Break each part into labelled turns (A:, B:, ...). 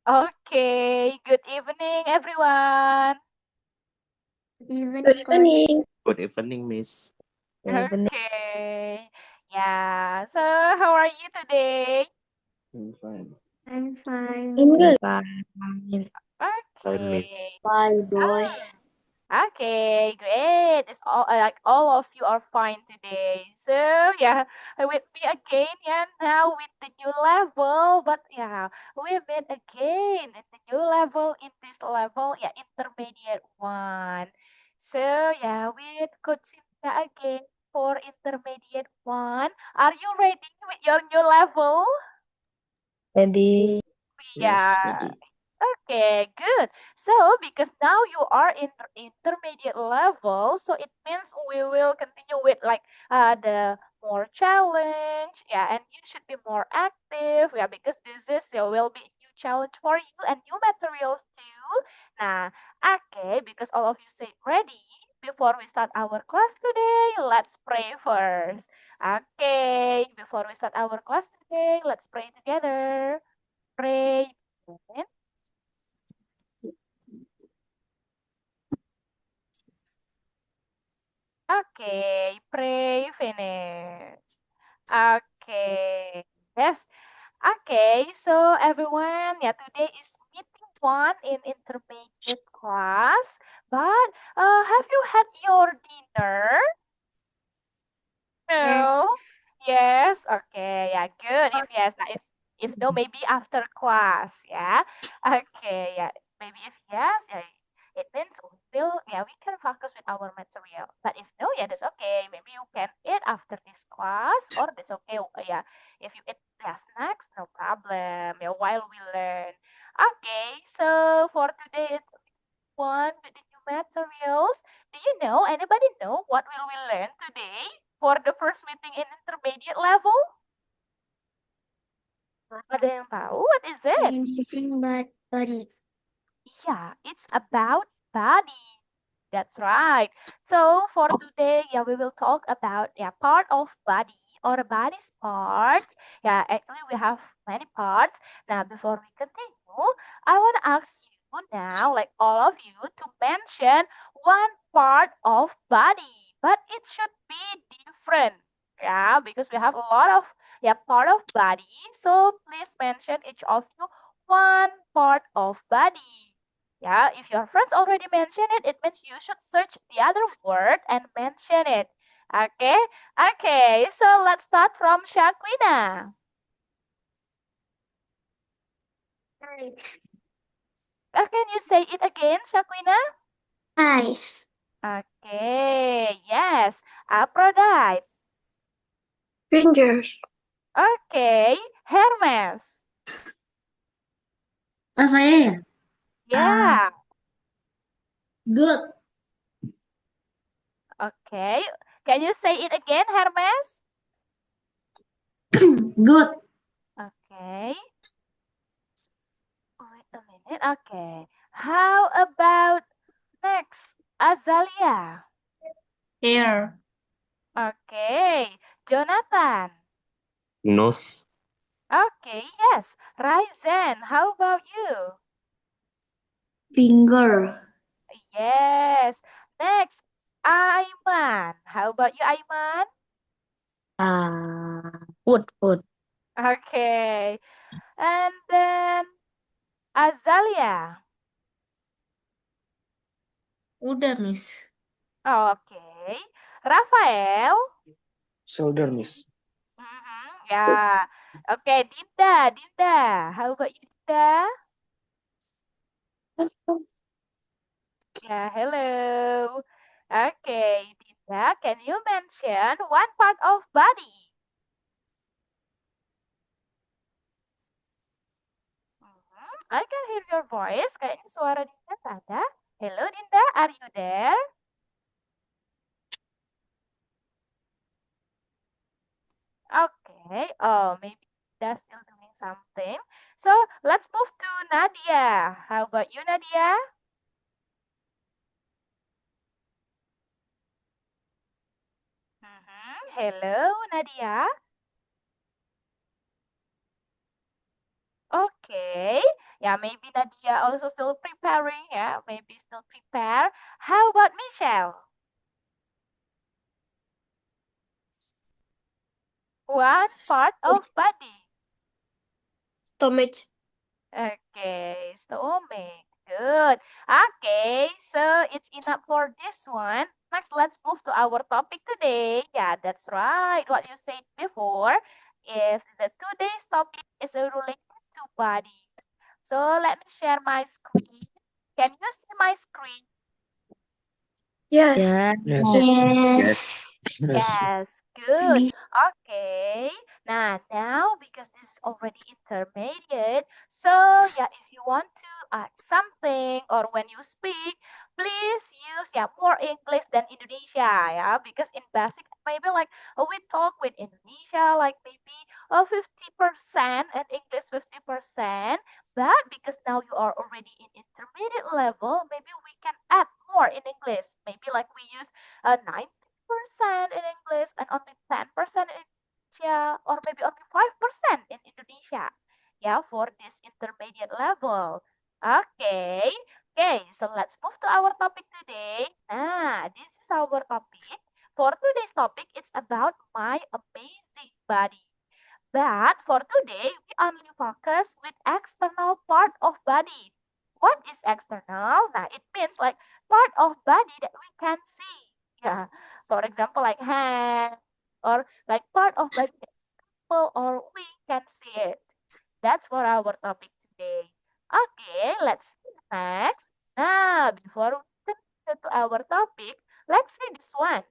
A: Okay, good evening, everyone.
B: Even
C: Good
B: coach.
C: evening.
D: Good evening, Miss.
C: Evening.
A: Okay, yeah. So, how are you today?
D: I'm fine.
B: I'm fine.
C: I'm
D: Mm.
C: good. Fine.
D: Fine, Miss.
A: Okay.
B: Bye, boy.
A: Okay, great. It's all of you are fine today. So yeah, with me again. Yeah, now with the new level. But yeah, we met again at the new level in this level. Yeah, intermediate one. So yeah, with Coach Cynthia again for intermediate one. Are you ready with your new level?
C: Ready?
D: Yes,
A: Yeah.
D: ready.
A: Okay, good. So, because now you are in intermediate level, so it means we will continue with like the more challenge, yeah, and you should be more active, yeah, because this is there will be a new challenge for you and new materials too. Nah, okay, because all of you say ready. Before we start our class today, let's pray first. Okay, before we start our class today, let's pray together. Pray. Okay, pray finish. Okay. Yes. Okay, so everyone, yeah, today is meeting one in intermediate class. But have you had your dinner? No.
B: Yes.
A: Yes. Okay. Yeah. Good. If yes, nah, if no, maybe after class. Yeah. Okay. Yeah. Maybe if yes, yeah, it means we will. Yeah, we can focus with our material. But if no, yeah, that's okay. Maybe you can eat after this class, or that's okay. Yeah. If you eat snacks, no problem. Yeah, while we learn. Okay. So for today, it's one with the new materials. Do you know? Anybody know what will we learn today for the first meeting in intermediate level? Ada yang tahu? What is it?
B: Anything but body.
A: Yeah, it's about body. That's right. So for today, yeah, we will talk about part of body or body's parts. Yeah, actually we have many parts. Now before we continue, I want to ask you now, like all of you, to mention one part of body, but it should be different. Yeah, because we have a lot of part of body. So please mention each of you one part of body. Yeah, if your friends already mentioned it, it means you should search the other word and mention it. Okay? Okay, so let's start from Shaquina.
B: Eyes.
A: Can you say it again, Shaquina?
B: Eyes.
A: Okay, yes. Aphrodite.
C: Fingers.
A: Okay, Hermes.
B: Oh, saya ya?
A: Yeah.
B: Good.
A: Okay. Can you say it again, Hermes?
B: Good.
A: Okay. Wait a minute. Okay. How about next? Azalea.
B: Hair.
A: Okay. Jonathan.
D: Nose.
A: Okay, yes. Ryzen, how about you?
B: Finger.
A: Yes. Next, Aiman. How about you, Aiman?
C: Foot.
A: Okay. And then Azalia.
B: Udah, Miss.
A: Okay. Rafael.
D: Shoulder, Miss.
A: Yeah. Okay, Dinda. Dinda. How about you, Dinda? Yeah, hello. Okay, Dinda, can you mention one part of body? I can hear your voice. Kayaknya suara Dinda tak ada. Hello, Dinda. Are you there? Okay. Oh, maybe Dinda still doing something. So let's move to Nadia. How about you, Nadia? Hello, Nadia. Okay. Yeah, maybe Nadia also still preparing. Yeah, maybe still prepare. How about Michelle? One part of body.
B: Stomach.
A: Okay, stomach. Good. Okay, so it's enough for this one. Next, let's move to our topic today. Yeah, that's right. What you said before. If the today's topic is related to body. So let me share my screen. Can you see my screen?
B: Yes.
C: Yeah.
D: Yes.
B: Yes.
D: Yes.
A: Yes, good. Okay. Now because this is already intermediate, so yeah, if you want to add something or when you speak, please use more English than Indonesia, because in basic maybe like we talk with Indonesia like maybe 50% and English 50%, but because now you are already in intermediate level, maybe we can add more in English. Maybe like we use 90% in English and only 10% in Indonesia, or maybe only 5% in Indonesia. Yeah, for this intermediate level. Okay. Okay, so let's move to our topic today. This is our topic. For today's topic, it's about my amazing body. But for today, we only focus with external part of body. What is external? Nah, it means like part of body that we can see. Yeah. For example, like hand or like part of body that people or we can see it. That's for our topic today. Okay, let's see next. Nah, before we continue to our topic, let's see this one.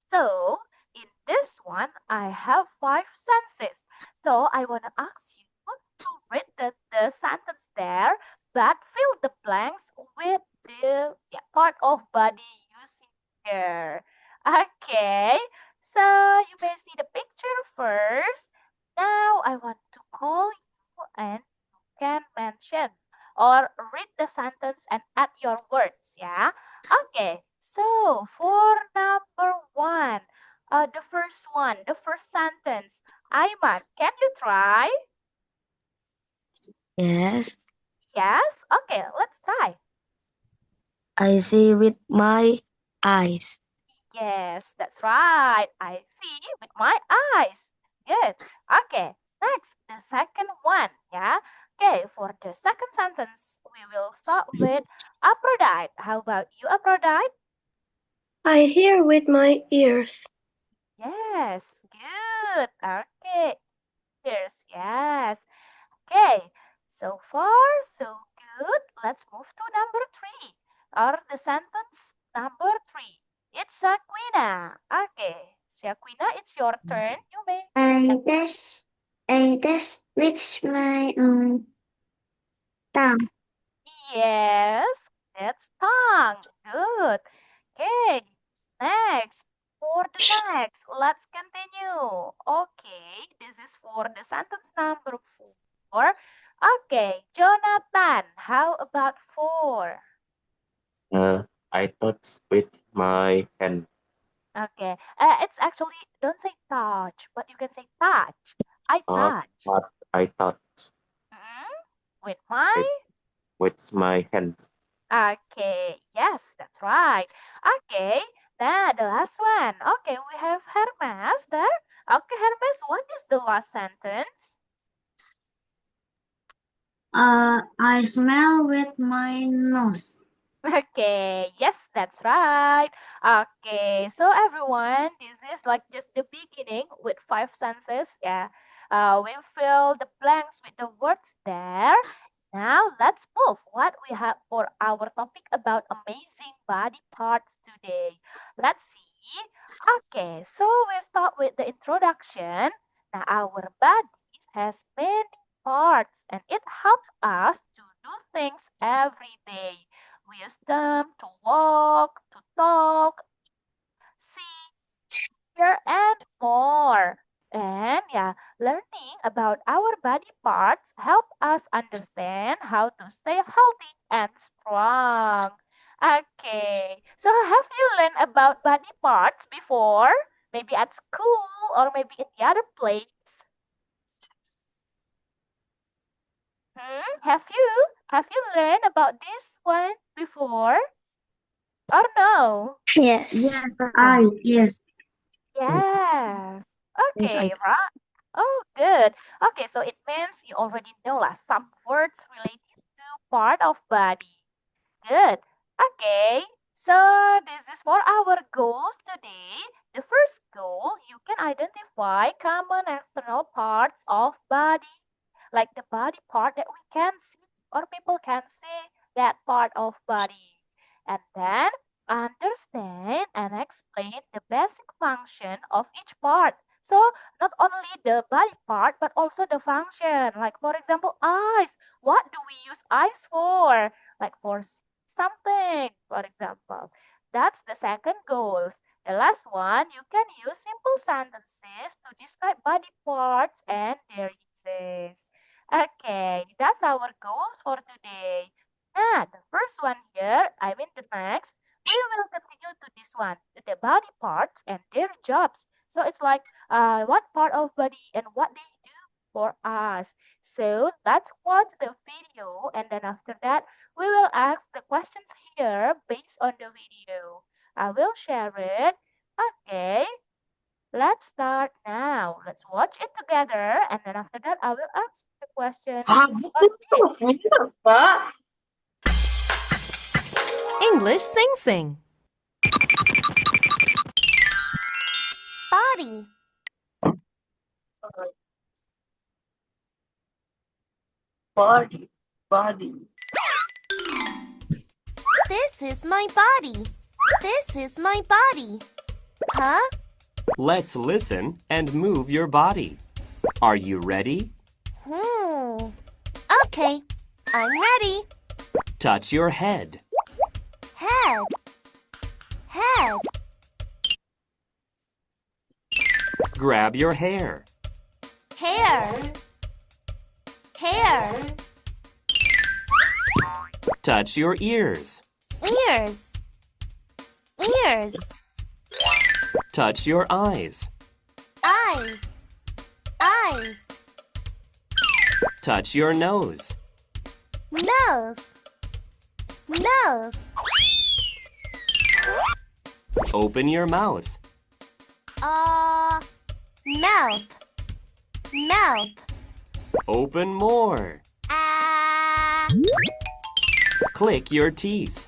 A: So, in this one, I have five senses. So, I want to ask you to read the sentence there, but fill the blanks with the part of body you see here. Okay, so you may see the picture first. Now, I want to call you and you can mention or read the sentence and add your words, yeah? Okay, so for number one, the first sentence. Aiman, can you try?
C: Yes.
A: Yes? Okay, let's try.
C: I see with my eyes.
A: Yes, that's right. I see with my eyes. Good. Okay, next, the second one. Yeah. Okay, for the second sentence, we will start with Aphrodite. How about you, Aphrodite?
B: I hear with my ears.
A: Yes, good. Okay, yes. Okay, so far so good. Let's move to number three, or the sentence number three. It's Shaquina. Okay, Shaquina, it's your turn. You may.
B: I test with my tongue.
A: Yes, that's tongue. Good. Okay, next. For the next, let's continue. Okay, this is for the sentence number four. Okay, Jonathan, how about four?
D: I touch with my hand.
A: Okay, it's actually, don't say touch, but you can say touch. I
D: Uh,
A: touch.
D: but I touch
A: Mhm. With my.
D: it with my hands.
A: Okay, yes, that's right. Okay, now the last one. Okay, we have Hermes there. Okay, Hermes, what is the last sentence?
B: I smell with my nose.
A: Okay, yes, that's right. Okay, so everyone, this is like just the beginning with five senses. Yeah, we fill the blanks with the words there. Now let's move. What we have for our topic about amazing body parts today. Let's see. Okay, so we start with the introduction. Now our bodies has many parts and it helps us to do things every day. We use them to walk, to talk, see, hear, and more. And yeah, learning about our body parts help us understand how to stay healthy and strong. Okay, so have you learned about body parts before? Maybe at school or maybe in the other place? Hmm? Have you learned about this one before? Or no?
B: Yes. Yes.
A: Yes.
C: Yes,
A: Okay, right. Oh, good. Okay, so it means you already know some words related to part of body. Good. Okay. So this is for our goals today. The first goal, you can identify common external parts of body, like the body part that we can see or people can see that part of body. And then understand and explain the basic function of each part. So not only the body part but also the function. Like for example, eyes. What do we use eyes for? Like for something, for example. That's the second goal. The last one, you can use simple sentences to describe body parts and their uses. Okay, that's our goals for today. Now, the first one here, the next, we will continue to this one, the body parts and their jobs. So it's like what part of body and what they do for us. So let's watch the video and then after that, we will ask the questions here based on the video. I will share it. Okay, let's start now. Let's watch it together and then after that, I will answer the question. Okay.
E: English Sing Sing.
F: Body.
G: Body.
F: This is my body. This is my body. Huh?
H: Let's listen and move your body. Are you ready?
F: Okay, I'm ready.
H: Touch your head.
F: Head. Head.
H: Grab your hair.
F: Hair. Hair.
H: Touch your ears.
F: Ears. Ears.
H: Touch your eyes.
F: Eyes. Eyes.
H: Touch your nose.
F: Nose. Nose.
H: Open your mouth.
F: Mouth. Mouth.
H: Open more. Click your teeth.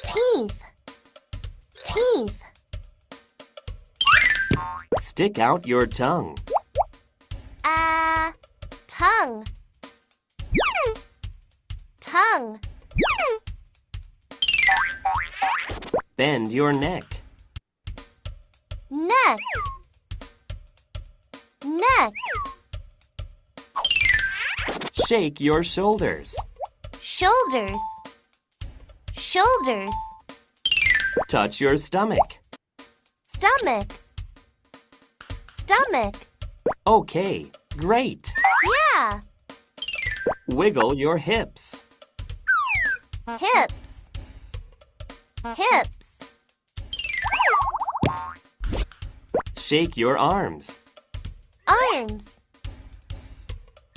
F: Teeth. Teeth.
H: Stick out your tongue.
F: Tongue. Tongue.
H: Bend your neck.
F: Neck. Neck.
H: Shake your shoulders.
F: Shoulders. Shoulders.
H: Touch your stomach.
F: Stomach. Stomach.
H: Okay, great.
F: Yeah.
H: Wiggle your hips.
F: Hips. Hips.
H: Shake your arms.
F: Arms.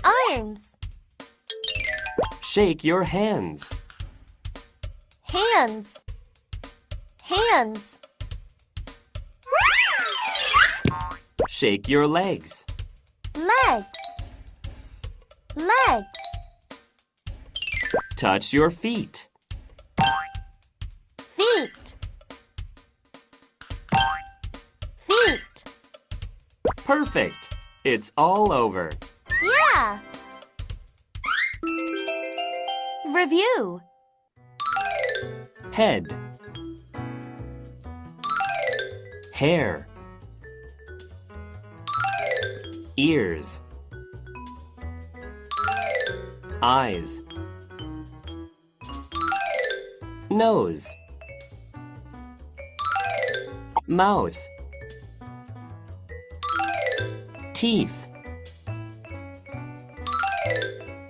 F: Arms.
H: Shake your hands.
F: Hands. Hands.
H: Shake your legs.
F: Legs. Legs.
H: Touch your feet.
F: Feet. Feet.
H: Perfect. It's all over.
F: Yeah. Review.
H: Head. Hair. Ears. Eyes. Nose. Mouth. Teeth.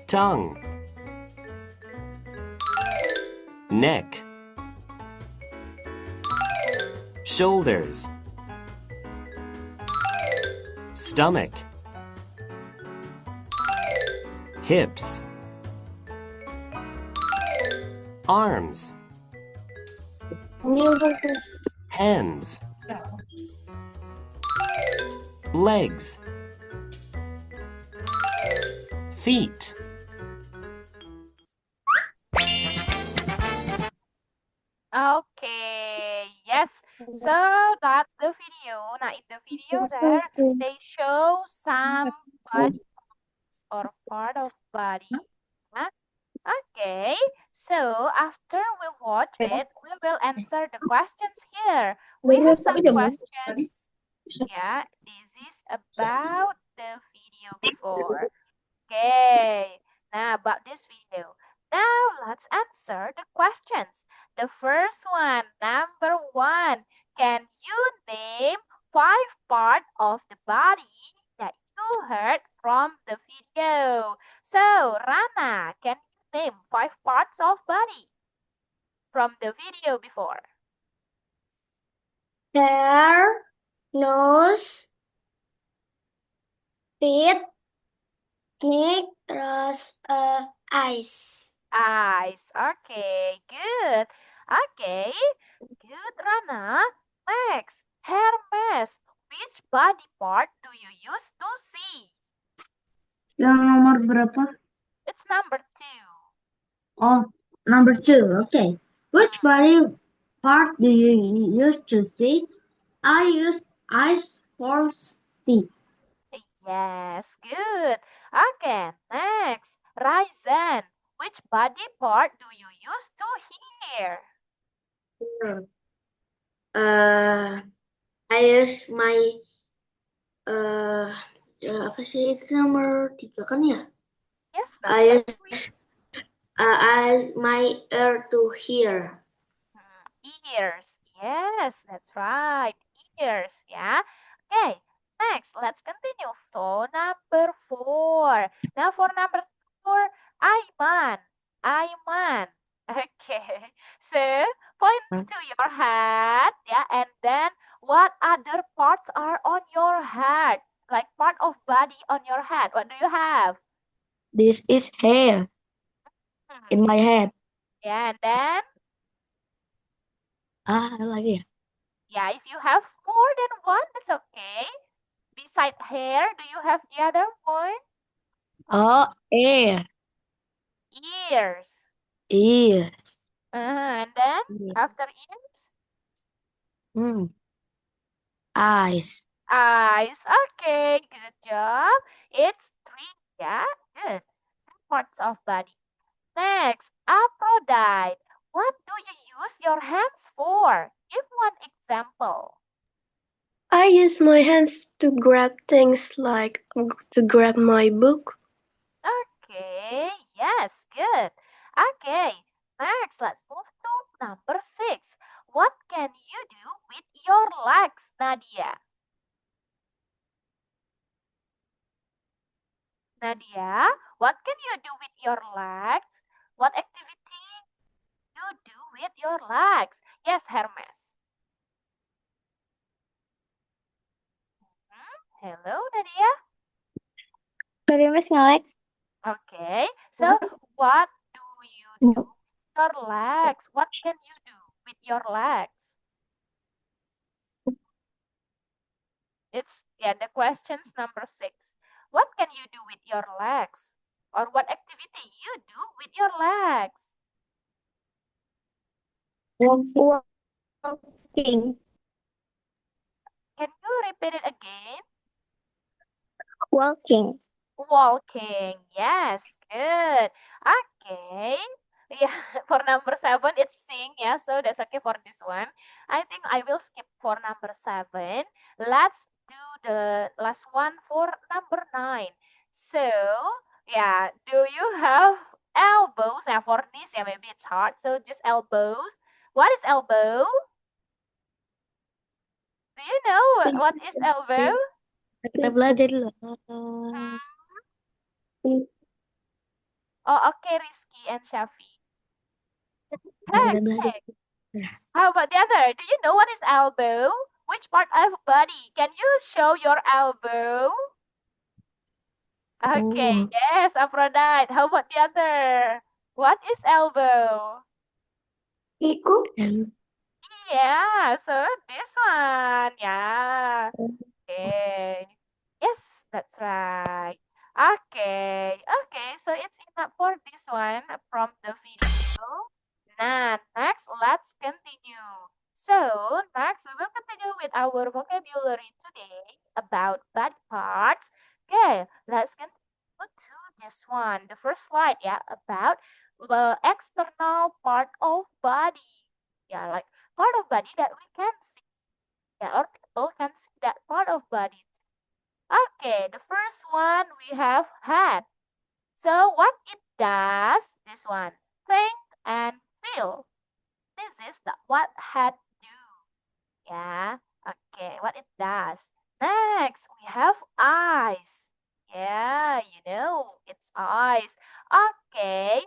H: Tongue. Neck. Shoulders. stomach, hips, arms, hands, legs, feet.
A: Okay, yes. So that's the video. Now in the video there, they show some body parts or part of body. Huh? Okay, so after we watch it, we will answer the questions here. We have some questions. Yeah, this is about the video before. Okay, now about this video. Now let's answer the questions. The first one, number 1. Can you name 5 parts of the body that you heard from the video? So, Rana, can you name 5 parts of body from the video before?
G: Hair, nose, feet, neck, terus eyes.
A: Eyes. Okay, good. Okay, good, Rana. Next, Hermes. Which body part do you use to see?
B: Yang nomor berapa?
A: It's number 2.
B: Oh, number 2. Okay. Which body part do you use to see? I use eyes for see.
A: Yes, good. Okay, next, Ryzen. Which body part do you use to hear?
C: I use my apa sih itu nomor 3 kan ya?
A: Yes,
C: I
A: number 3.
C: use my ear to hear.
A: Ears. Yes, that's right. Ears, yeah. Okay, next, let's continue. So, number 4. Now, for number 4, Aiman. Aiman. Okay, so point to your head, yeah, and then what other parts are on your head? Like part of body on your head. What do you have?
C: This is hair in my head.
A: Yeah, and then
C: Ada lagi ya?
A: yeah, if you have more than one, that's okay. Beside hair, do you have the other one?
C: Oh, ear.
A: Ears.
C: Ears.
A: And then after ears?
C: Eyes.
A: Eyes. Okay, good job. It's 3, yeah, good. 3 parts of body. Next, Aphrodite. What do you use your hands for? Give one example.
I: I use my hands to grab things like to grab my book.
A: Okay, yes, good. Okay, next, let's move to number 6. What can you do with your legs, Nadia? Nadia, what can you do with your legs? What activity you do with your legs? Yes, Hermes. Hello, Nadia.
G: Hermes ngelek.
A: Okay, so what do you do with your legs? What can you do with your legs? It's, yeah, the question's number 6. What can you do with your legs? Or what activity you do with your legs?
G: Walking.
A: Can you repeat it again?
G: Walking.
A: Walking. Yes, good. Okay. Yeah, for number 7, it's sing. Yeah, so that's okay for this one. I think I will skip for number 7. Let's do the last one for number 9. So, yeah, do you have elbows? Now, for this, yeah, maybe it's hard. So, just elbows. What is elbow? Do you know what is elbow?
C: Kita belajar dulu.
A: Oh, okay, Rizky and Shafi.
C: Kita belajar.
A: How about the other? Do you know what is elbow? Which part of body? Can you show your elbow? Okay,
C: Oh.
A: yes, Aphrodite. How about the other? What is elbow?
G: Siku.
C: And
A: Yeah, so this one. Yeah. Okay. Yes, that's right. Okay. Okay, so it's enough for this one from the video. Now, next, let's continue. So, next, we will continue with our vocabulary today about body parts. Okay, let's continue to this one. The first slide, yeah, about the external part of body. Yeah, like part of body that we can see. Yeah, or people can see that part of body. Okay, the first one we have head. So what it does, this one, think and feel. This is the what head do. Yeah. Okay, what it does. Next, we have eyes. Yeah, it's eyes. Okay.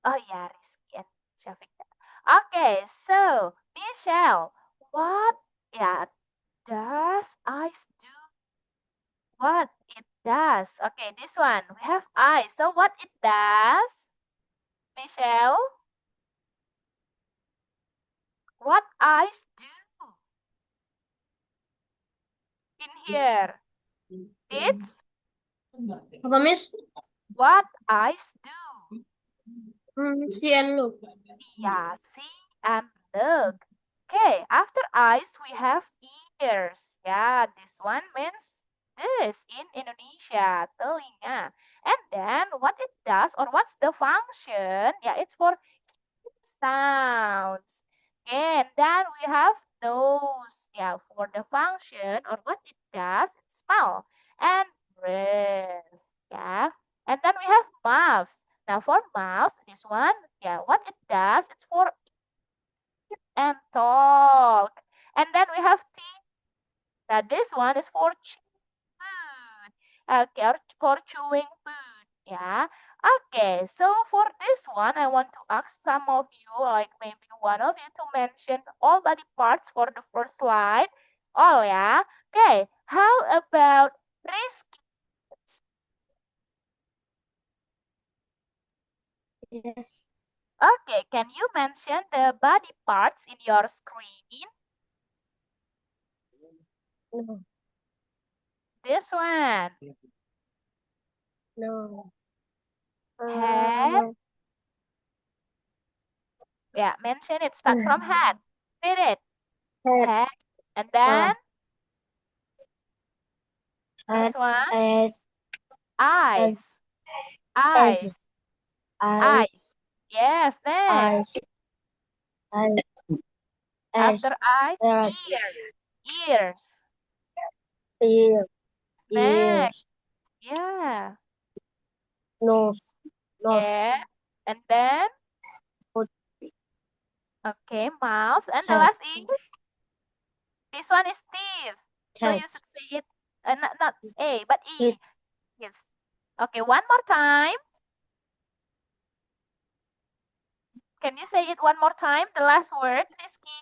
A: Oh yeah, Rizky and Shafiq. Okay, so Michelle, what yeah does eyes do? What it does? Okay, this one we have eyes. So what it does, Michelle? What eyes do in here? It's
G: Apa, Miss?
A: what eyes do.
G: See and look.
A: Yeah, see and look. Okay, after eyes we have ears. Yeah, this one means this in Indonesia, telinga. And then what it does or what's the function? Yeah, it's for sounds. And then we have nose. Yeah, for the function or what it does, it smell and breath. Yeah. And then we have mouth. Now for mouth, this one, yeah, what it does, it's for eat and talk. And then we have teeth. Now this one is for food. Okay, or for chewing food. Yeah. Okay, so for this one, I want to ask some of you, like maybe one of you, to mention all body parts for the first slide. Oh, yeah. Okay, how about Rizky?
B: Yes.
A: Okay, can you mention the body parts in your screen?
B: No.
A: This one.
B: No.
A: Head. Yeah, mention it. Start from head. Read it.
B: Head.
A: Head. And then this one.
B: Eyes.
A: Eyes. Eyes. Eyes. Yes, next.
B: Eyes.
A: After eyes,
B: Ears.
A: ears.
B: Ears.
A: Next. Yeah.
B: Nose.
A: Yeah. And then, okay, mouth. And the
B: Tongue.
A: last is, this one is teeth. So you should say it, not A, but E. Yes. Okay, one more time. Can you say it one more time? The last word, Rizky.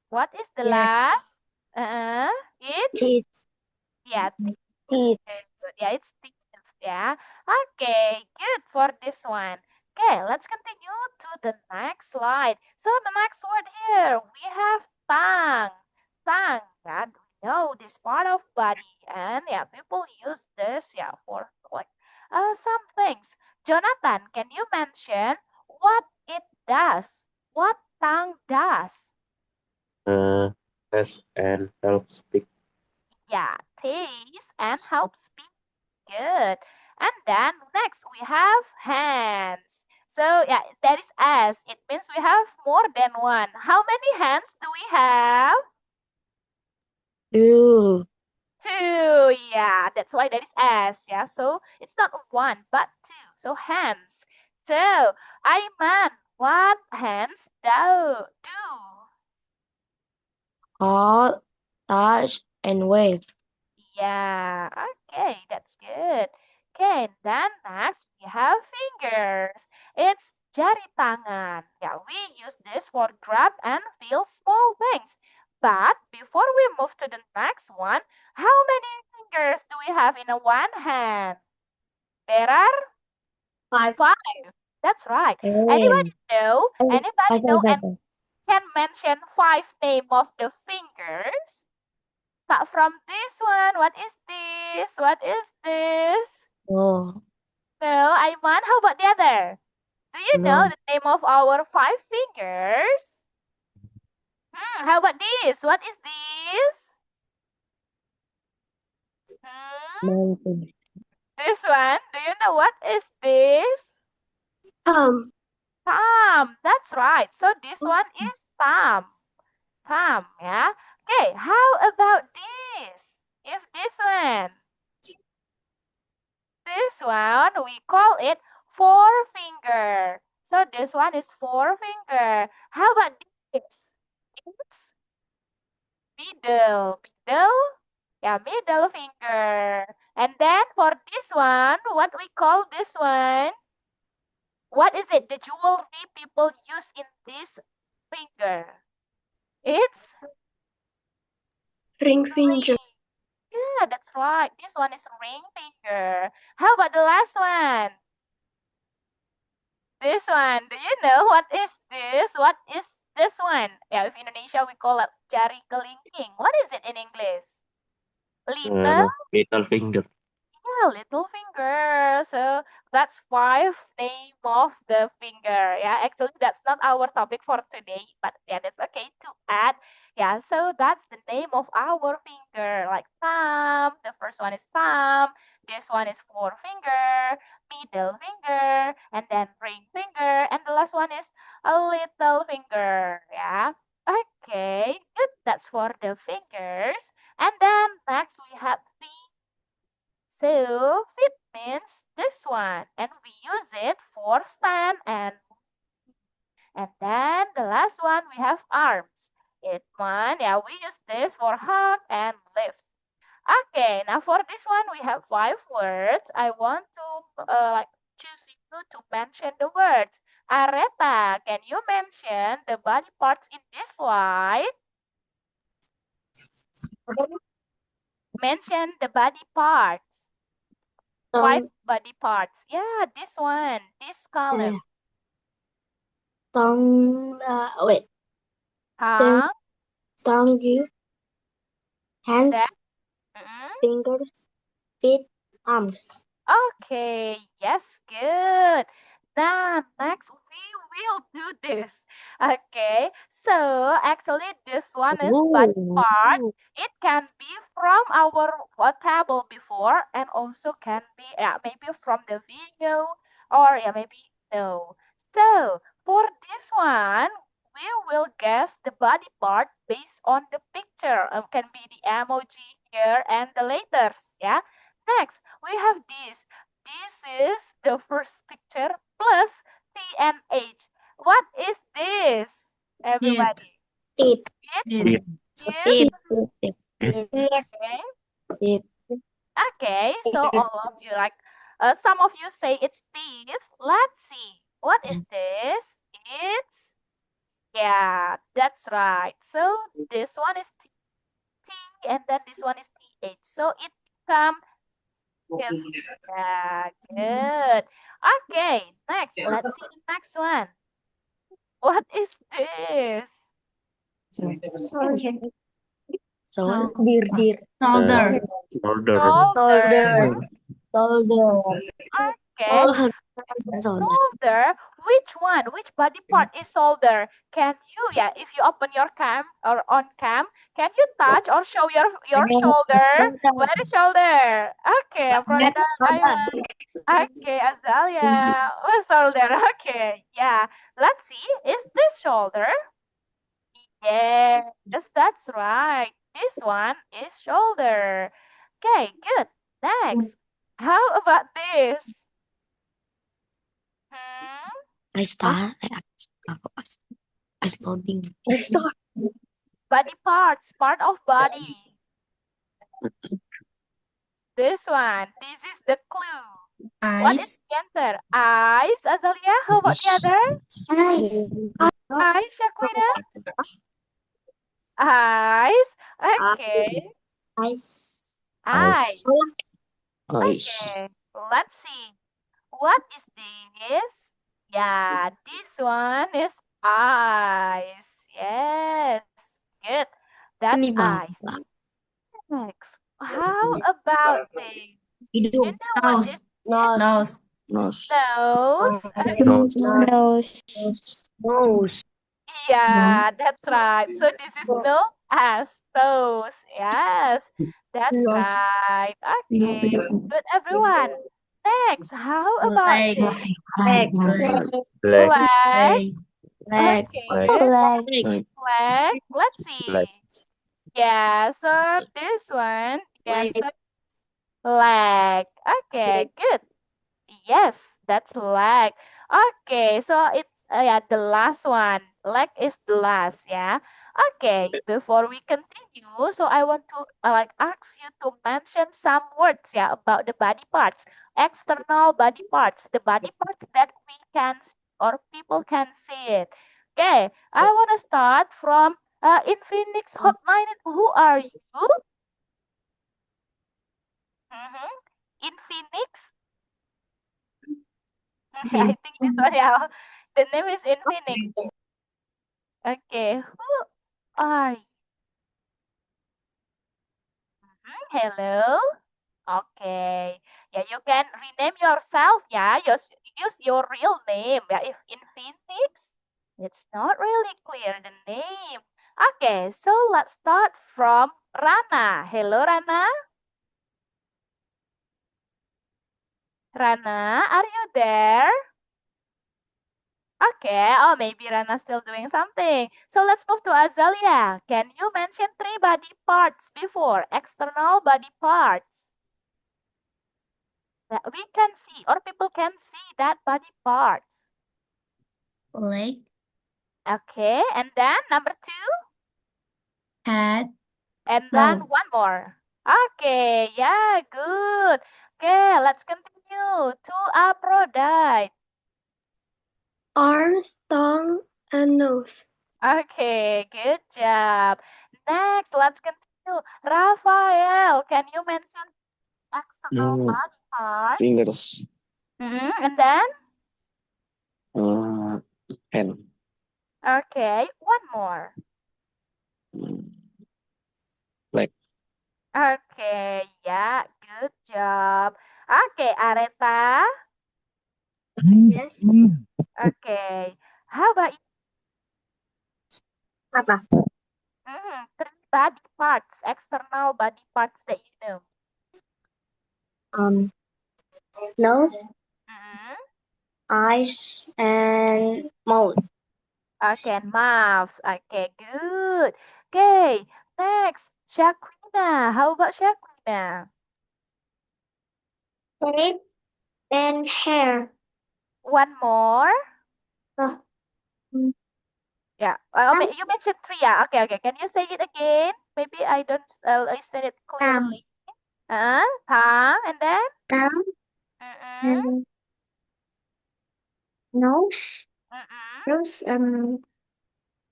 A: What is the last? It's
B: Teeth.
A: yeah,
B: Teeth.
A: good. Yeah, it's teeth. Yeah. Okay, good for this one. Okay, let's continue to the next slide. So the next word here, we have tongue. Tongue. Yeah, we know this part of body, and yeah, people use this for like some things. Jonathan, can you mention what it does? What tongue does?
D: Taste and help speak.
A: Yeah, taste and help speak. Good. And then next we have hands. So yeah, that is S. It means we have more than one. How many hands do we have?
C: 2.
A: 2. Yeah, that's why that is S. Yeah, so it's not one but 2. So hands. So Aiman, what hands do?
C: Hold, touch, and wave.
A: Yeah, okay, that's good. Okay, then next we have fingers. It's jari tangan. Yeah, we use this for grab and feel small things. But before we move to the next one, how many fingers do we have in a one hand? There are
B: Five.
A: That's right.
C: Oh.
A: Anybody know?
C: Oh,
A: Anybody
C: five,
A: know
C: five,
A: and
C: five.
A: can mention 5 name of the fingers? Start from this one. What is this? What is this?
C: Oh,
A: No, Aiman, how about the other? Do you know
C: no.
A: the name of our 5 fingers? How about this? What is this?
C: Mountain.
A: This one. Do you know what is this?
I: Thumb.
A: Thumb. That's right. So this one is thumb. Thumb, yeah. Okay, how about this? If this one we call it forefinger. So this one is forefinger. How about this? It's middle. Yeah, middle finger. And then for this one, what we call this one? What is it? The jewelry people use in this finger. It's
I: Ring finger.
A: Yeah, that's right. This one is ring finger. How about the last one? This one. Do you know what is this? What is this one? Yeah, if Indonesia we call it jari kelingking. What is it in English? Little?
D: Little finger.
A: Yeah, little finger. So that's 5 name of the finger. Yeah, actually that's not our topic for today, but yeah, that's okay to add. Yeah, so that's the name of our finger. Like thumb, the first one is thumb, this one is forefinger, middle finger, and then ring finger, and the last one is a little finger. Yeah. Okay, good. That's for the fingers. And then next we have feet. So feet means this one, and we use it for stand and then the last one we have arms. It one, yeah, we use this for hug and lift. Okay, now for this one we have 5 words. I want to choose you to mention the words. Areta, can you mention the body parts in this slide? Mention the body parts. 5 body parts. Yeah, this one, this column.
C: Tongue, wait.
A: Tongue.
C: Tongue, hands,
A: Mm-hmm.
C: fingers, feet, arms.
A: Okay, yes, good. Now, next we will do this. Okay, so actually this one is body part. It can be from our table before and also can be maybe from the video or maybe no. So for this one, we will guess the body part based on the picture. Can be the emoji here and the letters. Yeah. Next, we have this. This is the first picture plus T and H. What is this, everybody?
C: Teeth.
A: Teeth.
C: Teeth.
A: Okay, so all of you some of you say it's teeth. Let's see. What is this? It's yeah, that's right. So this one is T and then this one is TH. So it becomes yeah, good. Okay, next. Let's see the next one. What is this?
C: Shoulder.
A: Okay. Shoulder. Which one? Which body part is shoulder? Can you, if you open your cam or on cam, can you touch or show your shoulder? Where is shoulder? Okay, Afrodita, Aiman. Okay, Azalia. Oh, shoulder. Okay, yeah. Let's see. Is this shoulder? Yes, that's right. This one is shoulder. Okay, good. Next. How about this?
C: I loading.
A: Body parts, part of body. This one. This is the clue. What is the answer? Eyes, Azalia. How about the other? Eyes, Shaquita. Eyes. Okay.
C: Eyes.
A: Eyes.
D: Eyes.
A: Okay, let's see. What is this? Yeah, this one is eyes. Yes, good. That's
C: Ini
A: eyes.
C: Bapak.
A: Next, how about this? You
B: Hidung.
A: know what this is?
C: Nose.
D: Nose.
A: Nose.
D: Nose.
C: Nose.
A: Yeah, that's right. So this is known as toes. Yes, that's
C: Nose.
A: right. Okay, good everyone. Next, how about this?
D: Black.
A: Leg.
C: Leg.
A: Okay,
D: Black.
A: leg. Let's see.
D: Black.
A: Yeah, so this one, the
C: Leg.
A: answer is leg. Okay, good. Yes, that's leg. Okay, so it's yeah, the last one. Leg is the last, yeah. Okay, before we continue, so I want to like ask you to mention some words, yeah, about the body parts, external body parts, the body parts that we can see or people can see it. Okay, I want to start from in Phoenix Hotline. Who are you? Mm-hmm. In Phoenix. I think this one, yeah. The name is Infinix. Okay, who are you? Hello? Okay. Yeah, you can rename yourself, yeah. Use your real name. Yeah, if Infinix, it's not really clear the name. Okay, so let's start from Rana. Hello, Rana. Rana, are you there? Okay, oh maybe Rana's still doing something. So let's move to Azalia. Can you mention 3 body parts before? External body parts that we can see or people can see that body parts.
G: Leg.
A: Okay, and then number 2,
G: Head.
A: and then
G: Mouth.
A: one more. Okay, yeah, good. Okay, let's continue to Aphrodite.
I: Arms, tongue, and nose.
A: Okay, good job. Next, let's continue. Raphael, can you mention external body parts?
D: Fingers.
A: And then,
D: Hand.
A: okay, one more.
D: Leg.
A: Okay, yeah, good job. Okay, Areta.
B: Yes.
A: Okay, how about
B: Apa?
A: 3 body parts, external body parts that you know?
B: Nose,
A: Mhm.
B: eyes, and mouth.
A: Okay, and mouth. Okay, good. Okay, next, Shaquina. How about Shaquina?
B: Head and hair.
A: One more.
B: Uh,
A: Yeah. You mentioned 3. Yeah. Okay. Okay. Can you say it again? Maybe I don't listen it clearly. Tongue, and then.
B: Tongue, and nose,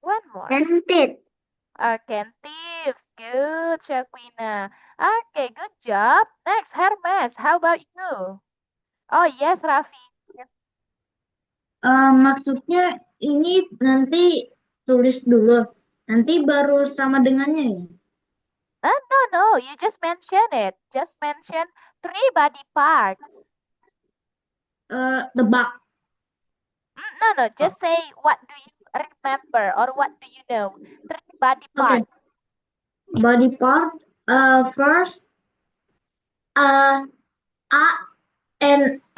A: One more.
B: and teeth.
A: Okay, and teeth. Good, Shaquina. Okay, good job. Next, Hermes. How about you? Oh yes, Raffi.
B: Maksudnya ini nanti tulis dulu, nanti baru sama dengannya ya?
A: No. You just mention it. Just mention 3 body parts.
B: Tebak.
A: No. Just say what do you remember or what do you know? 3 body
B: Okay.
A: parts.
B: Body part. First, and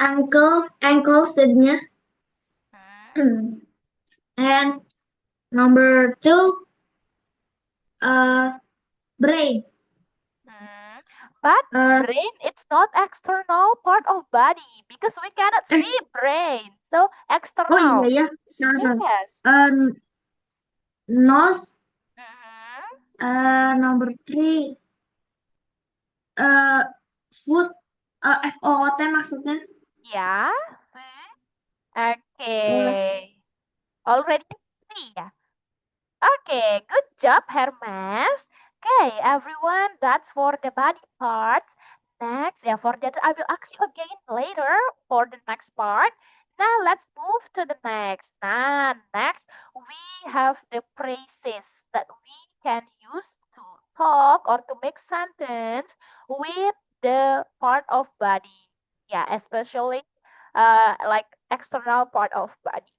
B: ankles jadinya. And number 2, brain.
A: But brain, it's not external part of body because we cannot see brain. So external.
B: Oh iya ya, salah.
A: Yes.
B: Nose. Number 3, foot. FOOT maksudnya.
A: Yeah. Okay. Already 3 ya. Okay, good job, Hermes. Okay, everyone, that's for the body parts. Next, yeah, for that, I will ask you again later for the next part. Now, let's move to the next. Now, next, we have the phrases that we can use to talk or to make sentence with the part of body. Yeah, especially like external part of body.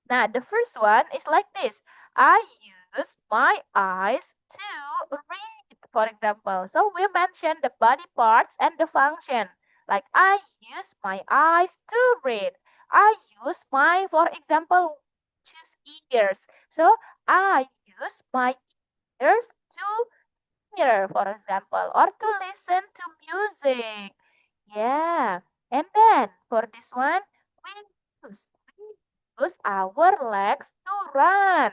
A: Now, the first one is like this. I use my eyes to read, for example. So we mentioned the body parts and the function. Like I use my eyes to read. I use my, for example, choose ears. So I use my ears to hear, for example, or to listen to music. Yeah. And then for this one, we use our legs to run.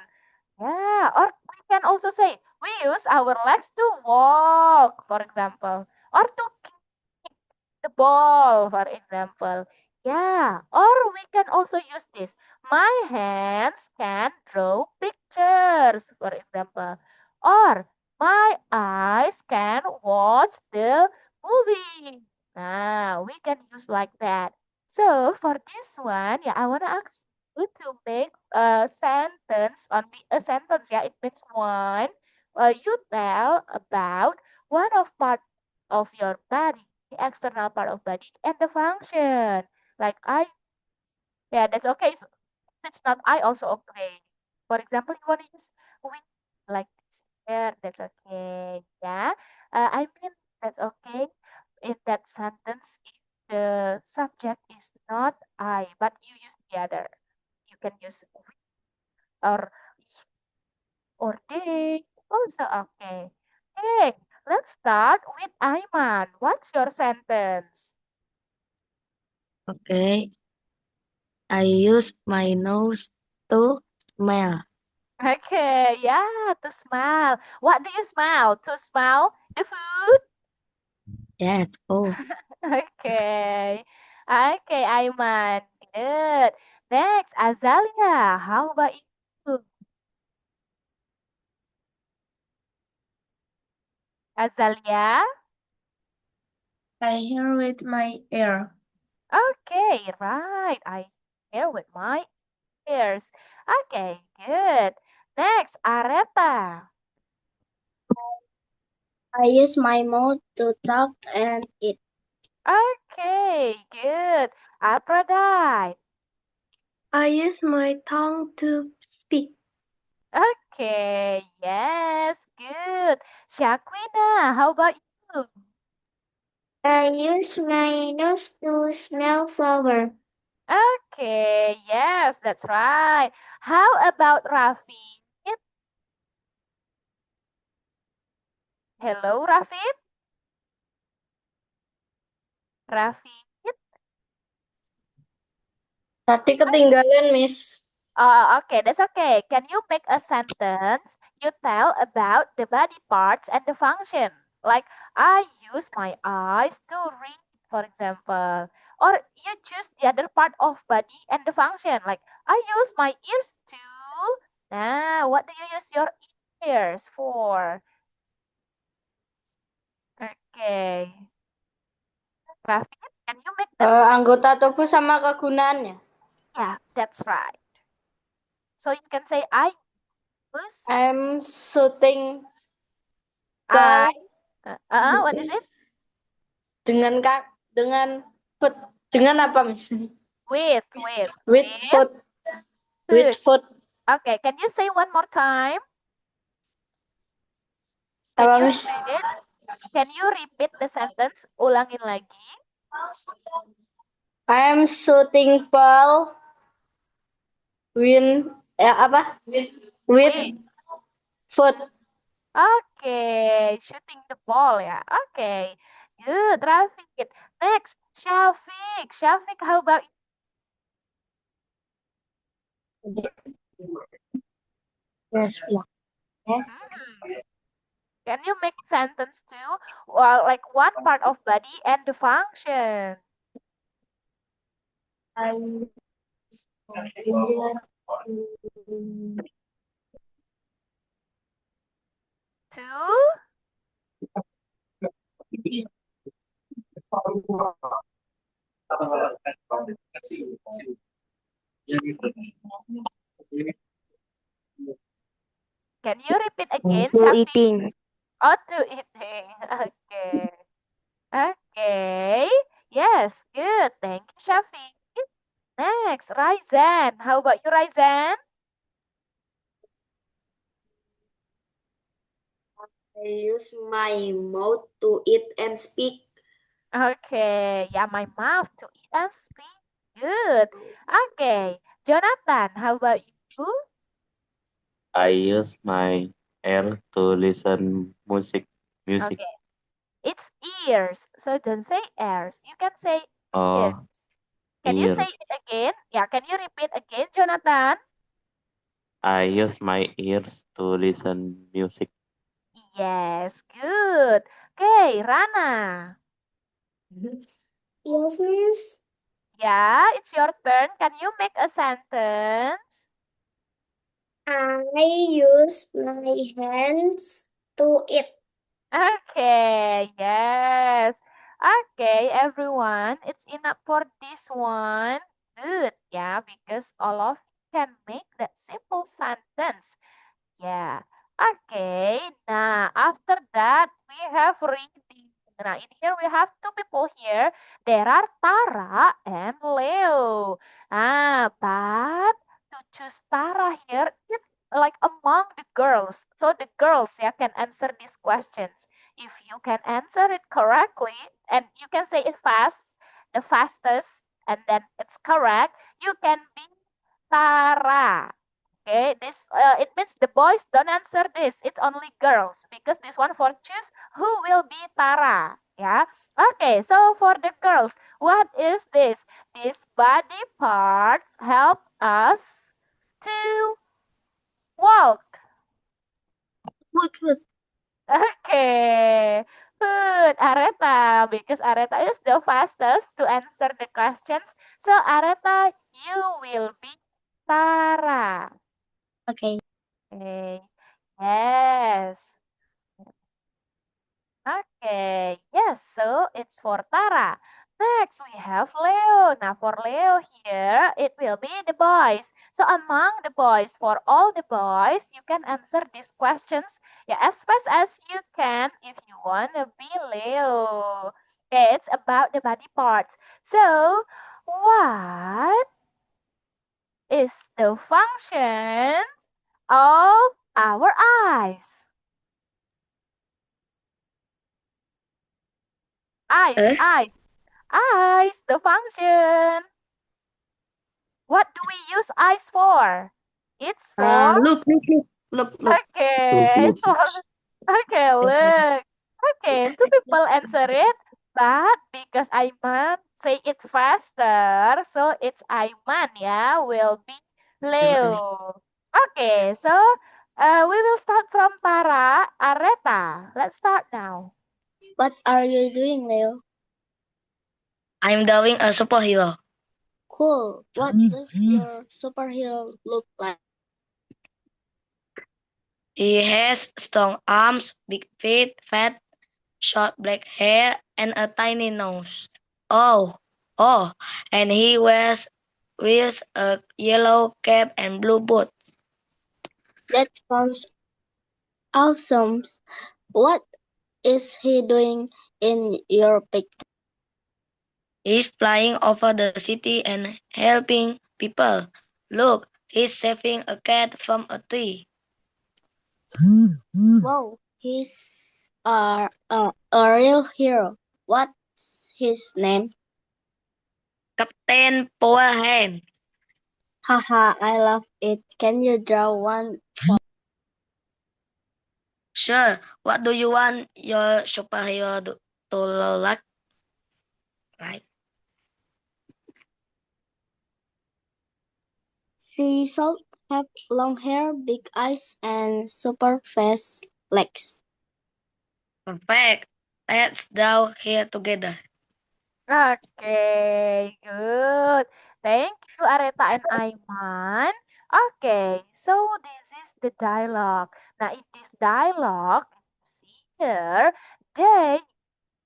A: Yeah. Or we can also say we use our legs to walk, for example, or to kick the ball, for example. Yeah. Or we can also use this. My hands can draw pictures, for example. Or my eyes can watch the movie. Nah, we can use like that. So for this one, yeah, I want to ask you to make a sentence, only a sentence, yeah, it means one. You tell about one of part of your body, the external part of body, and the function. Like I, yeah, that's okay. If it's not I, also okay. For example, you want to use we like this here, that's okay. Yeah, I mean that's okay in that sentence if the subject is not I, but you use the other. You can use we or they. Also okay. Okay, let's start with Aiman. What's your sentence?
C: Okay. I use my nose to smell.
A: Okay, yeah, to smell. What do you smell? To smell the food?
C: Yes. Oh,
A: Okay. Okay, Aiman. Good. Next, Azalia. How about you? Azalia?
G: I hear with my ear.
A: Okay, right. I hear with my ears. Okay, good. Next, Areta.
B: I use my mouth to talk and eat.
A: Okay, good. Aphrodite.
I: I use my tongue to speak.
A: Okay, yes, good. Shaquina, how about you?
B: I use my nose to smell flower.
A: Okay, yes, that's right. How about Rafid? Hello, Rafid? Rafid?
C: tadi ketinggalan, Miss.
A: Okay, that's okay. Can you make a sentence? You tell about the body parts and the function. Like, I use my eyes to read, for example. Or you choose the other part of body and the function. Like, I use my ears to. Nah, what do you use your ears for? Okay. Raffi, can you make that?
C: Anggota tubuh sama kegunaannya.
A: Yeah, that's right. So you can say I use
C: I'm shooting
A: I.
C: ball
A: What is it?
C: dengan foot. Dengan apa, Miss?
A: With
C: With foot. With
A: food.
C: foot.
A: Okay, can you say one more time? Can
C: Apa,
A: you
C: Miss?
A: repeat it? Can you repeat the sentence? Ulangin lagi.
C: I'm shooting ball apa? With foot.
A: Okay, shooting the ball ya. Okay, good, Rafiq. Next, Shafiq. Shafiq, how about you?
B: Yes, yes.
A: Can you make sentence too? Well, like one part of body and the function.
B: I
A: Two. Can you repeat again,
C: To
A: Shafi?
C: eating.
A: Oh, to eating. Okay. Okay. Yes, good. Thank you, Shafi. Next, Raizan. How about you, Raizan?
B: I use my mouth to eat and speak.
A: Okay. Yeah, my mouth to eat and speak. Good. Okay. Jonathan, how about you?
D: I use my ear to listen music.
A: Okay. It's ears. So don't say ears. You can say ears.
D: Oh,
A: Can you
D: ear.
A: say it again? Yeah, can you repeat again, Jonathan?
D: I use my ears to listen music.
A: Yes, good. Okay, Rana.
I: Yes, miss.
A: Yeah, it's your turn. Can you make a sentence?
I: I use my hands to eat.
A: Okay, yes. Okay, everyone, it's enough for this one. Good, yeah, because all of you can make that simple sentence. Yeah. Okay. Now, after that, we have reading. Now, in here we have two people here. There are Tara and Leo. But to choose Tara here, it's like among the girls. So the girls, yeah, can answer these questions. If you can answer it correctly, and you can say it fast, the fastest, and then it's correct, you can be Tara. Okay, this it means the boys don't answer this. It's only girls because this one for choose who will be Tara. Yeah. Okay, so for the girls, what is this? These body parts help us to walk.
B: Food.
A: Okay. Good, Areta, because Areta is the fastest to answer the questions. So Areta, you will be Tara.
B: Okay.
A: Okay. Yes. Okay, yes, so it's for Tara. Next, we have Leo. Now, for Leo here, it will be the boys. So, among the boys, for all the boys, you can answer these questions yeah, as fast as you can if you want to be Leo. Okay, it's about the body parts. So, what is the function of our eyes? Eyes. Eyes, the function. What do we use eyes for? It's for
B: Look.
A: okay. It's for okay. Look. Okay, two people answer it, but because Aiman say it faster, so it's Aiman. Yeah, will be Leo. Okay, so we will start from Tara Areta. Let's start now.
I: What are you doing, Leo?
C: I'm doing a superhero.
I: Cool. What does your superhero look like?
C: He has strong arms, big feet, fat, short black hair, and a tiny nose. Oh, oh, and he wears a yellow cap and blue boots.
I: That sounds awesome. What is he doing in your picture?
C: He's flying over the city and helping people. Look, he's saving a cat from a tree.
I: Wow, he's a real hero. What's his name?
C: Captain Power Hand.
I: Haha, I love it. Can you draw one?
C: Sure, what do you want your superhero to look like? Right.
I: She should have long hair, big eyes, and super fast legs.
C: Perfect. Let's draw here together.
A: Okay, good. Thank you, Areta and Aiman. Okay, so this is the dialogue. Now, in this dialogue, see, here they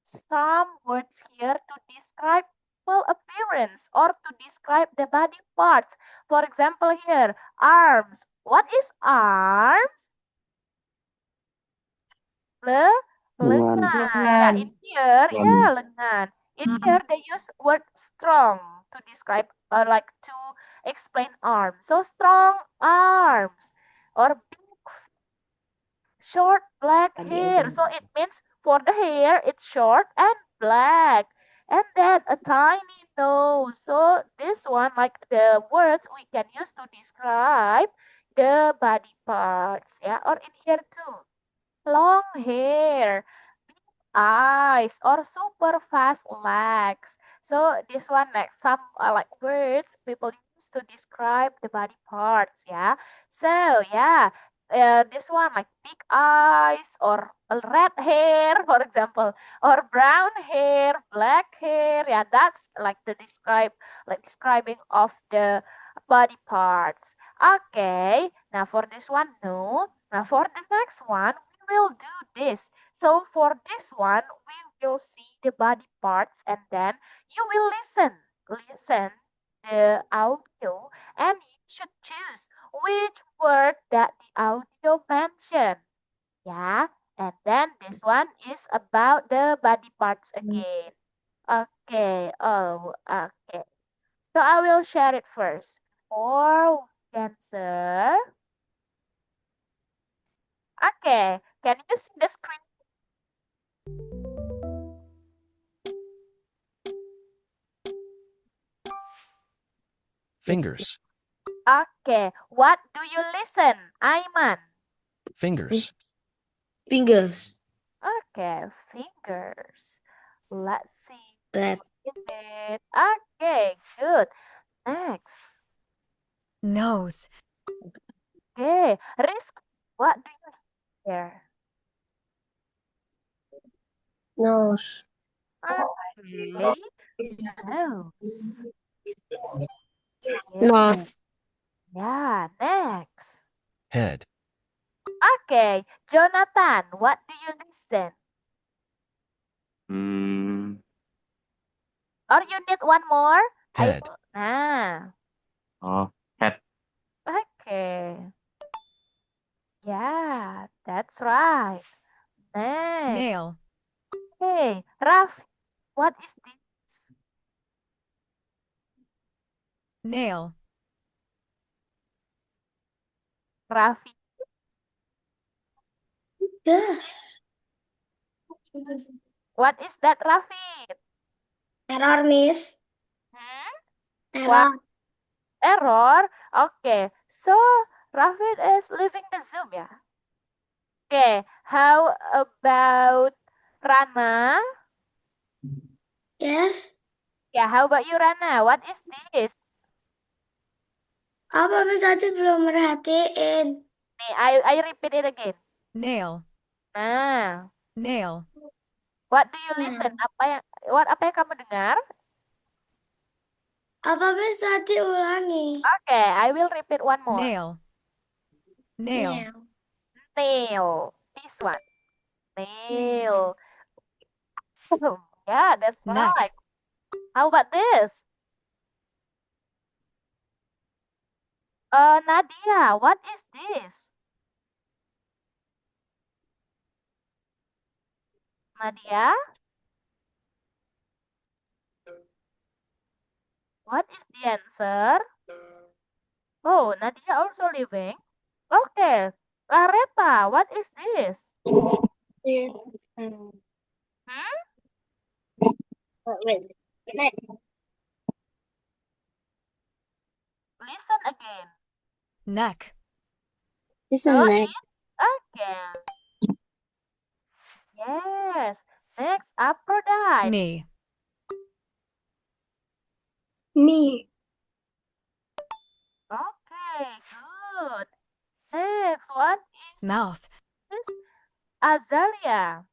A: some words here to describe physical appearance or to describe the body parts. For example, here arms. What is arms?
D: Lengan.
A: Lengan. Yeah, in here, yeah, lengan. In here, they use word strong to describe, like to explain arms. So strong arms or big, short black hair. So it means for the hair, it's short and black. And then a tiny nose. So this one, like the words we can use to describe the body parts. Yeah, or in here too. Long hair, eyes, or super fast legs. So this one like some like words people use to describe the body parts. Yeah. So yeah, this one like big eyes or a red hair, for example, or brown hair, black hair. Yeah, that's like the describing of the body parts. Okay. Now for this one, no. Now for the next one, we will do this. So for this one, we will see the body parts and then you will listen the audio and you should choose which word that the audio mentioned. Yeah, and then this one is about the body parts again. Okay, oh, okay. So I will share it first. For cancer. Okay, can you see the screen?
J: Fingers.
A: Okay, what do you listen, Aiman?
J: Fingers.
C: Fingers.
A: Okay, fingers. Let's see.
C: That.
A: What is it? Okay, good. Next.
E: Nose.
A: Okay, Risk, what do you hear?
B: Nose.
A: Okay, nose.
C: Nose.
A: Yeah, next.
J: Head.
A: Okay, Jonathan, what do you listen? Or you need one more?
J: Head.
A: Nah.
D: Oh, head.
A: Okay. Yeah, that's right. Next.
E: Nail.
A: Hey, Raf, what is this?
E: Nail.
A: Raffi. What is that, Raffi?
G: Error, Miss.
A: What? Error? Okay, so Raffi is leaving the Zoom, ya? Okay, how about Rana?
G: Yes.
A: Yeah, how about you, Rana? What is this?
G: Apa Miss tadi belum merhatiin?
A: Nih, I repeat it again.
E: Nail.
A: Nah,
E: Nail.
A: what do you listen? Apa yang kamu dengar?
G: Apa Miss tadi ulangi?
A: Okay, I will repeat one more.
E: Nail. Nail.
A: Nail. This one. Nail. Yeah, that's
E: Neck.
A: right. How about this? Nadia, what is this? Nadia? What is the answer? Oh, Nadia also leaving? Okay. Lareta, what is this? Hmm? Listen again.
E: Neck.
A: So it's again. Yes. Next, Aphrodite.
E: Knee.
I: Knee.
A: Okay, good. Next, what is
E: Mouth.
A: this? Azalea.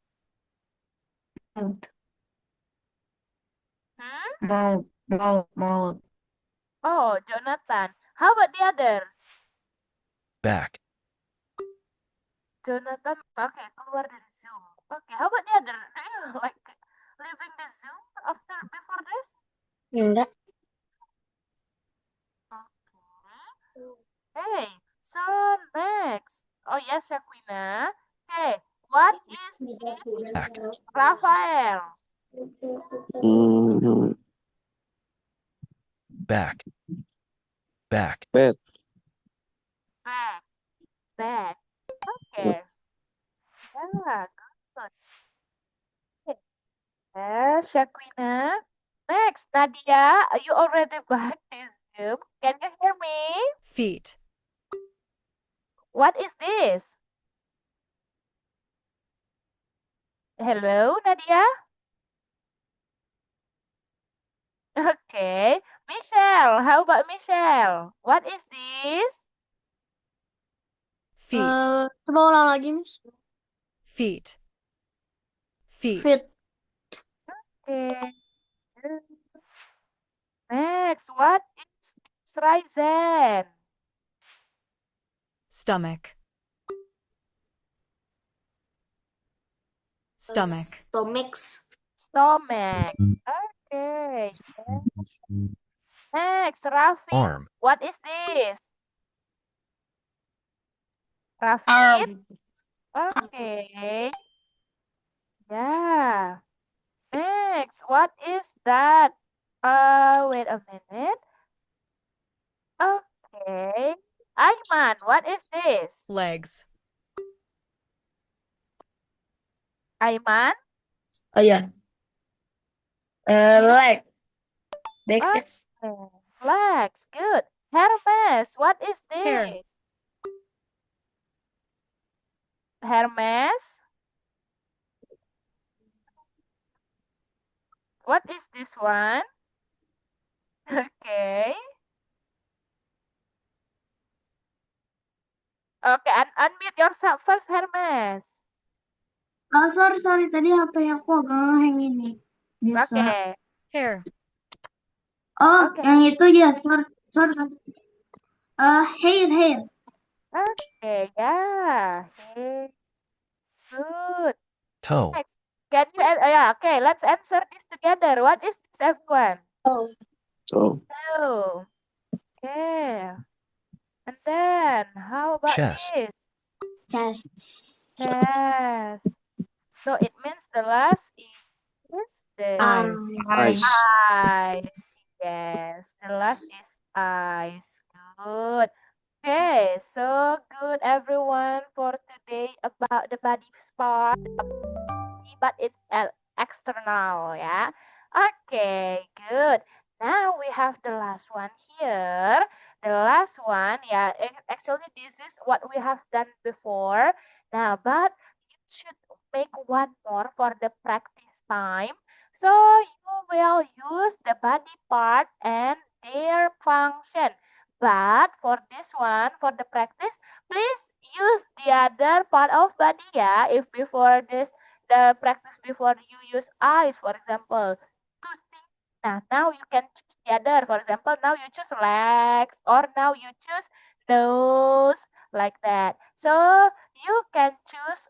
G: Mouth.
A: Mouth. Oh, Jonathan. How about the other?
J: Back.
A: Jonathan, okay, keluar dari Zoom. Okay, how about the other? Do you like leaving the Zoom before this?
C: Enggak.
A: Okay, so next. Oh yes, Shaquina. Okay, what is this?
J: Back.
A: Raphael.
D: Mm,
J: Back. Back.
D: bed.
A: Back. Back. Okay. Yeah, good. Okay. Yes, Shaquina. Next, Nadia. Are you already back in Zoom? Can you hear me?
E: Feet.
A: What is this? Hello, Nadia? Okay. Michelle, how about Michelle? What is this?
E: Feet.
G: Coba ulang lagi, Miss.
E: Feet. Feet.
G: Fit.
A: Okay. Next, what is Ryzen?
E: Stomach. Stomach.
G: Stomachs.
A: Stomach. Okay. Next, Rafi.
J: Arm.
A: What is this? Rafi?
G: Arm.
A: Okay. Yeah. Next, what is that? Wait a minute. Okay. Aiman, what is this?
E: Legs.
A: Aiman?
C: Oh ya. Leg. Legs.
A: Okay. Flags. Good. Hermes, what is
E: Hair.
A: this? Hermes? What is this one? Okay. Okay, unmute yourself first, Hermes.
B: Oh, sorry. Tadi HP aku agak ngehang ini. Biasa.
A: Okay.
E: Hair.
B: Oh,
A: Okay.
B: yang itu ya. Sorry. Hair.
A: Okay, yeah. Okay. Good.
J: Toe.
A: Next. Can you, yeah, okay, let's answer this together. What is this, everyone?
G: Oh.
D: So,
A: Oh. Okay. And then, how about
J: Chest.
A: this?
G: Chest.
A: Chest. So it means the last is the
D: eyes.
A: eyes. Yes, the last is eyes. Good. Okay, so good everyone for today about the body part, but it's external, yeah. Okay, good. Now we have the last one here. The last one, yeah, actually this is what we have done before. Now, but you should make one more for the practice time. So you will use the body part and their function. But for this one, for the practice, please use the other part of body, yeah. If before this, the practice before you use eyes, for example, to see. Now you can choose the other. For example, now you choose legs, or now you choose nose, like that. So you can choose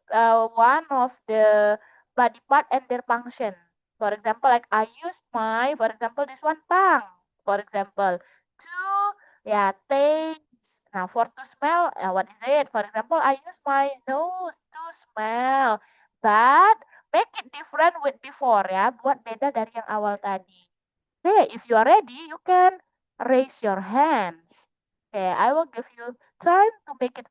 A: one of the body part and their function. For example, like I use my, for example, this one tongue. For example, to, yeah, taste. Now for to smell, what is it? For example, I use my nose to smell. But make it different with before, ya. Buat beda dari yang awal tadi. Okay, if you are ready, you can raise your hands. Okay, I will give you time to make it.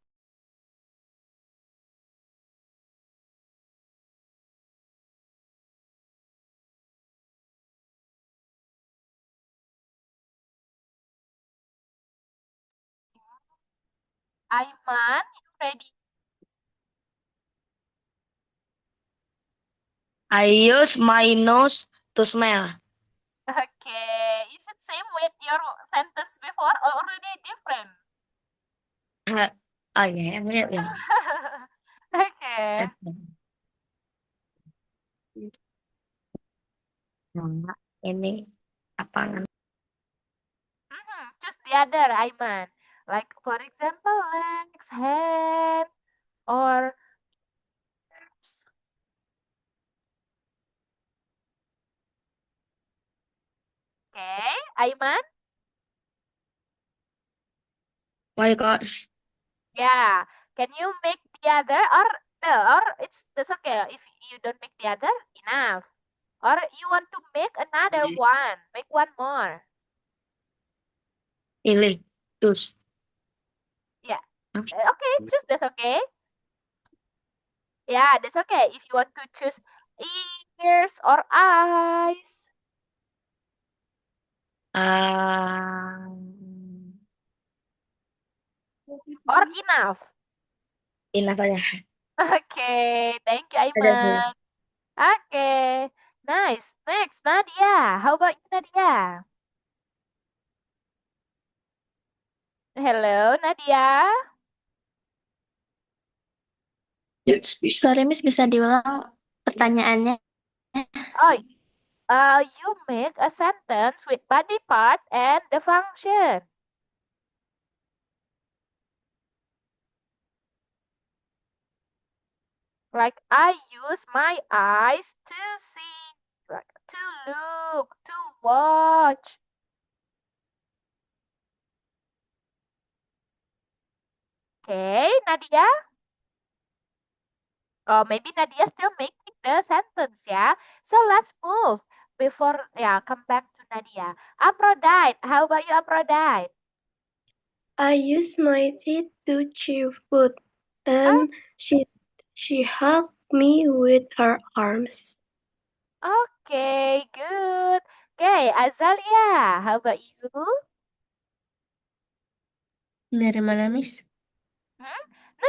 A: Aiman, you ready?
C: I use my nose to smell.
A: Okay, is it same with your sentence before or already different?
C: Oh ya, ya.
A: Okay.
C: Nah, ini apa?
A: Choose the other, Aiman. Like for example, legs, hand, or Okay, Aiman?
C: Why, Coach?
A: Yeah. Can you make the other or no, or that's okay. If you don't make the other, enough. Or you want to make another one. Make one more.
C: Pilih. Choose.
A: Yeah.
C: Huh?
A: Okay, choose that's okay. Yeah, that's okay. If you want to choose ears or eyes. Or enough.
C: Enough aja.
A: Okay, thank you,
C: Ada dulu.
A: Aiman. Okay, nice. Next, Nadia. How about you, Nadia? Hello, Nadia.
G: Sorry, Miss, bisa diulang pertanyaannya?
A: Oh, you make a sentence with body part and the function. Like I use my eyes to see, like to look, to watch. Okay, Nadia. Oh, maybe Nadia still making the sentence, yeah. So let's move before, yeah, come back to Nadia. Aphrodite, how about you, Aphrodite?
I: I use my teeth to chew food, and she hugged me with her arms.
A: Okay, good. Okay, Azalia, how about you?
G: Dari mana, Miss?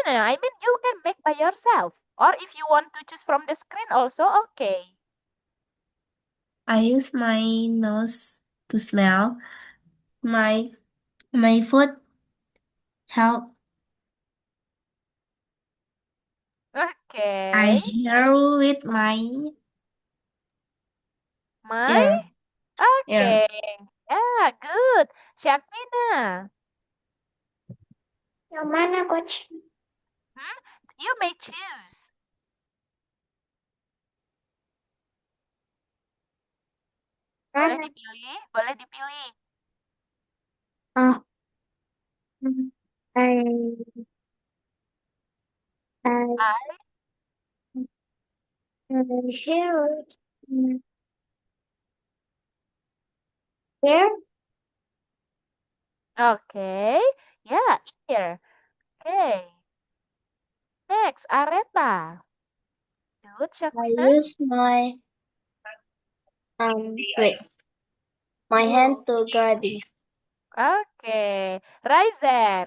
A: No, I mean you can make by yourself. Or if you want to choose from the screen also, okay.
G: I use my nose to smell. My foot help. I
A: Okay.
G: hear with my
A: My?
G: ear.
A: Okay. Yeah, good. Syakmina.
G: Yang mana, Coach?
A: You may choose. Boleh dipilih, boleh dipilih.
G: Oh. I hear. Here?
A: Okay. Yeah, here. Okay. Next, Areta. Good,
G: I
A: Syakmina.
G: use my wait. My hand to grab it.
A: Okay. Raizen.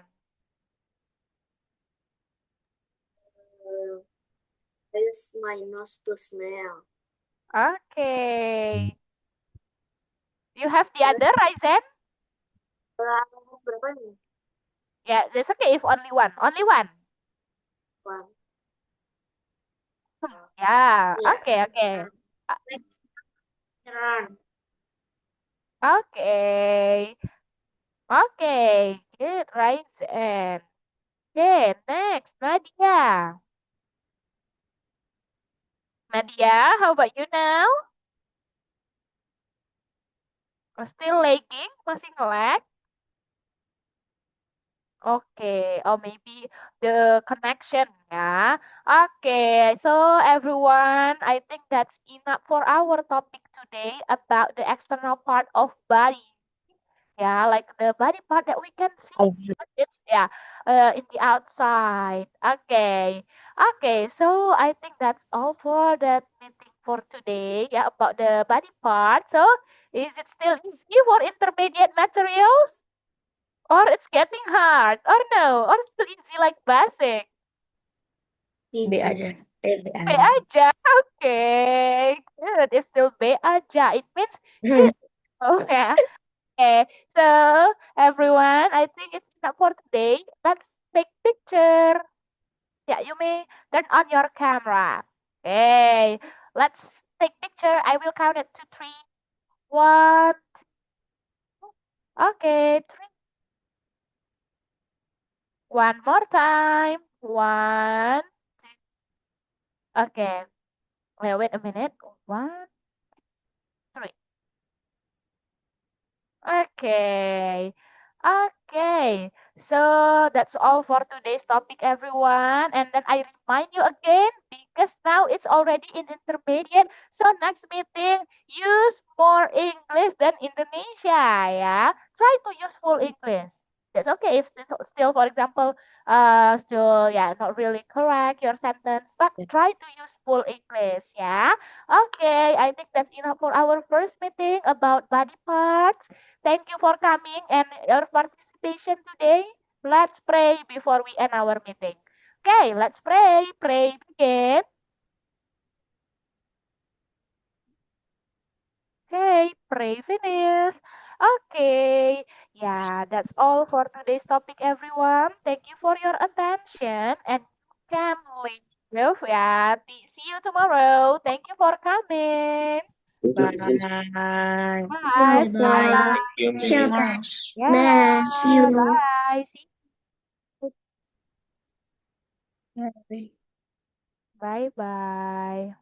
G: I use my nose to smell.
A: Okay. You have the other, Raizen?
G: Berapa nih?
A: Yeah, that's okay if only one. Only one.
G: One.
A: Yeah.
G: Yeah.
A: Okay, okay.
G: Next. Run.
A: Okay. Okay. Good, Raizen. Okay, next, Nadia. Nadia, how about you now? Oh, still lagging? Masih nge-lag? Okay, or maybe the connection, yeah. Okay, so everyone, I think that's enough for our topic today about the external part of body. Yeah, like the body part that we can see. But it's in the outside. Okay. Okay, so I think that's all for that meeting for today. Yeah, about the body part. So is it still easy for intermediate materials? Or it's getting hard? Or no? Or still easy like basic?
C: B aja. B
A: B
C: aja.
A: aja. Okay. Good. It's still B aja. It means good. Oh yeah. Okay, so everyone, I think it's enough for today. Let's take picture. Yeah, you may turn on your camera. Okay, let's take picture. I will count it to three. One. Okay, three. One more time. One. Okay. Wait a minute. One, three. Okay. Okay. So that's all for today's topic, everyone. And then I remind you again, because now it's already in intermediate. So next meeting, use more English than Indonesia, yeah. Try to use full English. That's okay if still, for example, still, yeah, not really correct your sentence, but try to use full English, yeah. Okay, I think that's enough for our first meeting about body parts. Thank you for coming and your participation today. Let's pray before we end our meeting. Okay, let's pray. Pray begin. Okay, pray finish. Okay, yeah, that's all for today's topic, everyone. Thank you for your attention and can leave. Yeah, see you tomorrow. Thank you for coming.
C: Bye.
A: Bye.
B: Bye
A: See you
B: bye.
A: around.
D: Thank you,
B: See you
D: Miss.
B: around.
A: Yeah,
B: Bye. See you.
A: bye. See you. Bye bye.